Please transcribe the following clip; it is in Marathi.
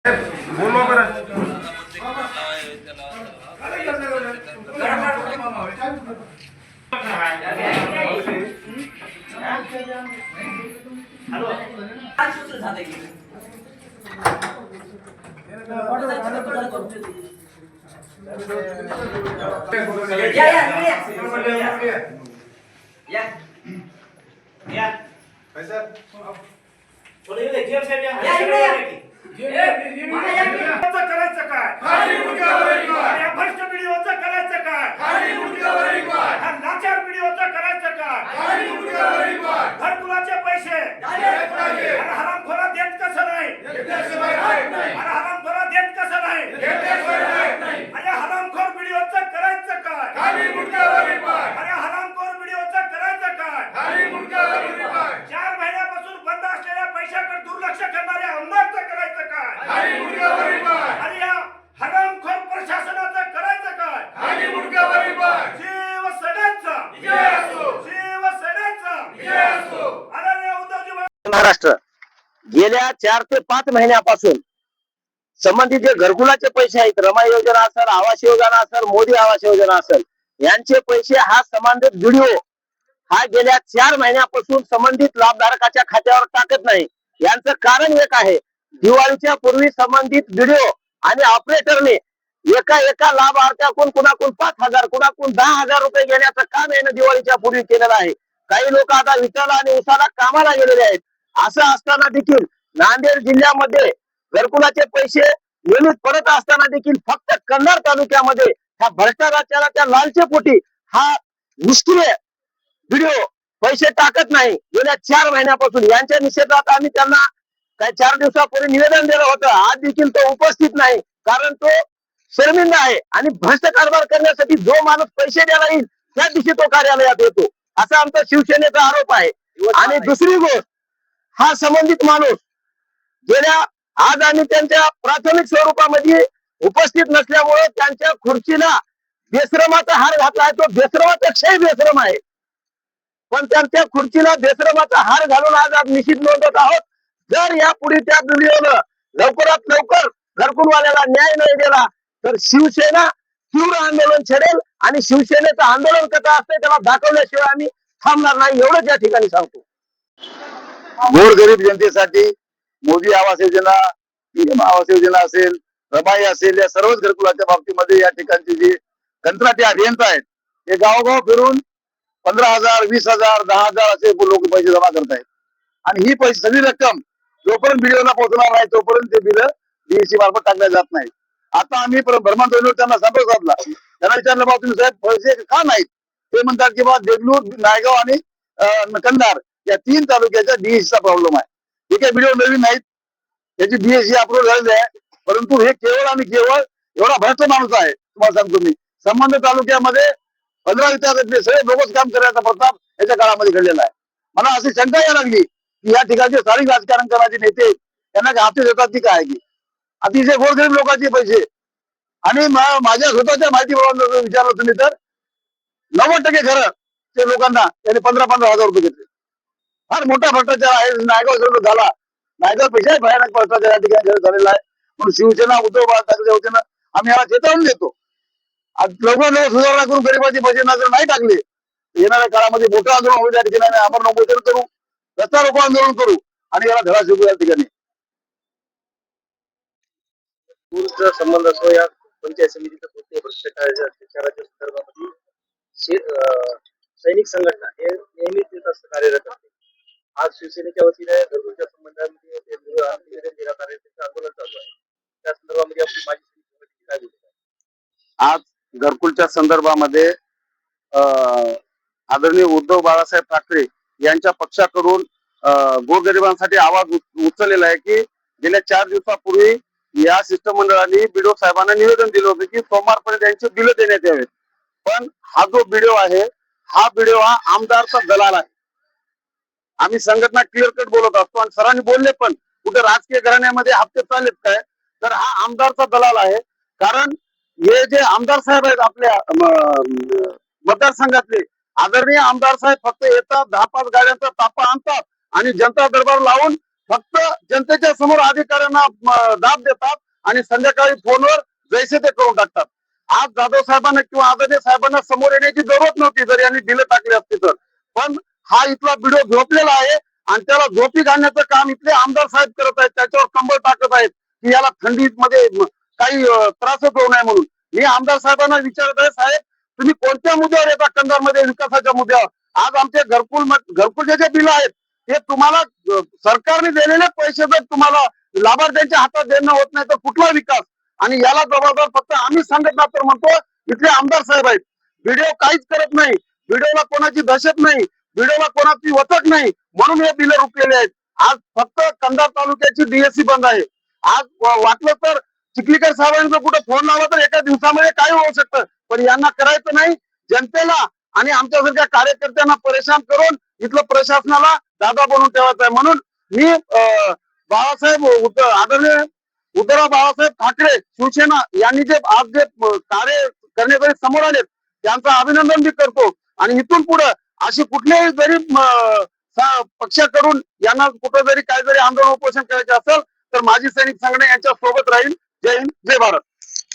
बोलवा बरं. करायचं काय भ्रष्ट पिढीवरचं करायचं काय लाचार पिढीवरचं करायचं काय घरकुलाचे पैसे हरामखोरा देत कसं नाही हरामखोरा देत कसं नाही हरामखोर पिढीवरचं करायचं काय हरामखोर पिढीवरचं करायचं काय 4 महिन्यापासून बंद असलेल्या पैशाकडे दुर्लक्ष करणाऱ्या आमदारचं करायचं काय आणि या हरामखोर प्रशासनाचं करायचं काय जीव सैन्याचा आदरणीय उद्धवजी महाराष्ट्र गेल्या 4 ते 5 महिन्यापासून संबंधित जे घरकुलाचे पैसे आहेत, रमाई योजना असेल, आवास योजना असेल, मोदी आवास योजना असेल, यांचे पैसे हा संबंधित व्हिडिओ हा गेल्या 4 महिन्यापासून संबंधित लाभधारकाच्या खात्यावर टाकत नाही. यांचं कारण एक आहे, दिवाळीच्या पूर्वी संबंधित व्हिडिओ आणि ऑपरेटरने एका लाभार्थ्याकडून कुणाकडून 5,000 कुणाकडून 10,000 रुपये घेण्याचं काम यानं दिवाळीच्या पूर्वी केलेलं आहे. काही लोक आता विठाला आणि उसाला कामाला गेलेले आहेत. असं असताना देखील नांदेड जिल्ह्यामध्ये घरकुलाचे पैसे नियमित परत असताना देखील फक्त कन्नड तालुक्यामध्ये ह्या भ्रष्टाचाराच्या त्या लालचेपोटी हा निष्क्रिय व्हिडिओ पैसे टाकत नाही. गेल्या 4 महिन्यापासून यांच्या निषेधात आम्ही त्यांना काही 4 दिवसापूर्वी निवेदन दिलं होतं. आज देखील तो उपस्थित नाही, कारण तो शर्मिंदा आहे आणि भ्रष्ट कारभार करण्यासाठी जो माणूस पैसे द्यायला येईल त्या दिवशी तो कार्यालयात येतो, असा आमचा शिवसेनेचा आरोप आहे. आणि दुसरी गोष्ट, हा संबंधित माणूस गेल्या आज आम्ही त्यांच्या प्राथमिक स्वरूपामध्ये उपस्थित नसल्यामुळे त्यांच्या खुर्चीला बेश्रमाचा हार घातला आहे. तो बेश्रमापेक्षाही बेश्रम आहे, पण त्यांच्या खुर्चीला बेश्रमाचा हार घालून आज निश्चित नोंदवत आहोत. जर यापुढे त्या व्हिडिओनं लवकरात लवकर घरकुलवाल्याला न्याय नाही दिला तर शिवसेना तीव्र आंदोलन छेडेल आणि शिवसेनेचं आंदोलन कसं असते त्याला दाखवल्याशिवाय आम्ही थांबणार नाही, एवढंच या ठिकाणी सांगतो. गोरगरीब जनतेसाठी मोदी आवास योजना, पीएम आवास योजना असेल, रमाई असेल, या सर्वच घरकुलाच्या बाबतीमध्ये या ठिकाणचे जे कंत्राटी अभियंता आहेत ते गावोगाव फिरून 15,000, 20,000, 10,000 असे लोक पैसे जमा करत आहेत. आणि ही पैसे सगळी रक्कम जोपर्यंत बीडीओला पोहोचणार नाही तोपर्यंत ते बिल डीएससी मार्फत टाकल्या जात नाही. आता आम्ही भ्रमण त्यांना संपर्क साधला, त्यांना विचारलं बाबा तुम्ही साहेब पैसे का नाहीत? ते म्हणतात की बाबा देगलूर, नायगाव आणि कंधार या 3 तालुक्याच्या डीएससीचा प्रॉब्लेम आहे. हे काही व्हिडिओ नवीन नाहीत, त्याची डीएससी अप्रूव्ह झालेली आहे. परंतु हे केवळ आणि केवळ एवढा भ्रष्ट माणूस आहे. तुम्हाला सांगतो मी, संबंध तालुक्यामध्ये 15 विद्यार्थ्यांचे सगळे बोगस काम करण्याचा प्रताप याच्या काळामध्ये घडलेला आहे. मला अशी शंका यायला लागली की या ठिकाणचे स्थानिक राजकारण करणारे नेते यांना हाती देतात की काय, की अतिशय गोरगरीब लोकांचे पैसे. आणि माझ्या स्वतःच्या माहिती विचारलं तुम्ही तर 90% घरं ते लोकांना त्यांनी 15,000 रुपये घेतले. फार मोठा भ्रष्टाचार आहे. नायगाव जवळ झाला, नायगाव पेक्षा भयानक भ्रष्टाचार या ठिकाणी झालेला आहे. म्हणून शिवसेना, उद्धव बाळासाहेब ठाकरे वतीनं आम्ही याला चेतावणी देतो. लवकर सुधारणा करून गरीबाचे पैसे जर नाही टाकले येणाऱ्या काळामध्ये मोठं आंदोलन होईल. या ठिकाणी आमरण उपोषण करू, रस्ता रोको आंदोलन करू आणि याला धडा शिकू. या ठिकाणी संबंध असो या पंचायत समितीचा कोणत्याही भ्रष्टाचाराच्या अत्याचाराच्या संदर्भामध्ये सैनिक संघटना हे नेहमीच तिथं कार्यरत असते. आज शिवसेनेच्या वतीने घरकुलच्या संबंधामध्ये निवेदन देण्यात आले, त्याचं आंदोलन चालू आहे. त्या संदर्भामध्ये आपली माझी समिती काय बोलत आहे? आज घरकुलच्या संदर्भामध्ये आदरणीय उद्धव बाळासाहेब ठाकरे यांच्या पक्षाकडून गोरगरिबांसाठी आवाज उचललेला आहे की गेल्या 4 दिवसापूर्वी या शिष्टमंडळाने बीडीओ साहेबांना निवेदन दिलं होतं की सोमवारपर्यंत त्यांचे बिल देण्यात यावेत. पण हा जो व्हिडिओ आहे हा व्हिडिओ हा आमदारचा दलाल आहे. आम्ही संघटना क्लिअर कट बोलत असतो आणि सरांनी बोलले पण कुठे राजकीय घराण्यामध्ये हप्ते चाललेत काय, तर हा आमदारचा दलाल आहे. कारण हे जे आमदार साहेब आहेत आपल्या मतदारसंघातले आदरणीय आमदार साहेब फक्त येतात, 10-5 गाड्यांचा ताफा आणतात आणि जनता दरबार लावून फक्त जनतेच्या समोर अधिकाऱ्यांना दाब देतात आणि संध्याकाळी फोनवर जैसे ते करून टाकतात. आज जाधव साहेबांना किंवा आदरणीय साहेबांना समोर येण्याची जरूरत नव्हती जर यांनी बिलं टाकली असती तर. पण हा इथला व्हिडिओ झोपलेला आहे आणि त्याला झोपी घालण्याचं काम इथले आमदार साहेब करत आहेत. त्याच्यावर कंबळ टाकत आहेत की याला थंडीमध्ये काही त्रासच होऊ नये म्हणून. मी आमदार साहेबांना विचारत आहे, साहेब तुम्ही कोणत्या मुद्द्यावर येता कंधारमध्ये विकासाच्या मुद्द्यावर? आज आमचे घरकुलचे जे बिल आहेत ते तुम्हाला सरकारने दिलेले पैसे जर तुम्हाला लाभार्थ्यांच्या हातात देणं होत नाही तर कुठला विकास? आणि याला जबाबदार फक्त आम्ही सांगत ना तर म्हणतो इथले आमदार साहेब आहेत. व्हिडिओ काहीच करत नाही, व्हिडिओला कोणाची दहशत नाही, व्हिडिओला कोणाची वचक नाही, म्हणून हे बिल रुपलेले आहेत. आज फक्त कंधार तालुक्याची डीएससी बंद आहे. आज वाटलं तर चिखलीकर साहेबांचा कुठे फोन लावला तर एका दिवसामध्ये काय होऊ शकतं, पण यांना करायचं नाही. जनतेला आणि आमच्यासारख्या कार्यकर्त्यांना परेशान करून इथलं प्रशासनाला दादा बनवून ठेवायचं आहे. म्हणून मी आदरणीय उद्धवराव बाळासाहेब ठाकरे शिवसेना यांनी जे आज जे कार्य करण्यासाठी समोर आले त्यांचं अभिनंदन मी करतो. आणि इथून पुढे अशी कुठल्याही जरी पक्षाकडून यांना कुठं जरी काय जरी आंदोलन उपोषण करायचे असेल तर माजी सैनिक संघटना यांच्या सोबत राहील. जय हिंद, जय भारत.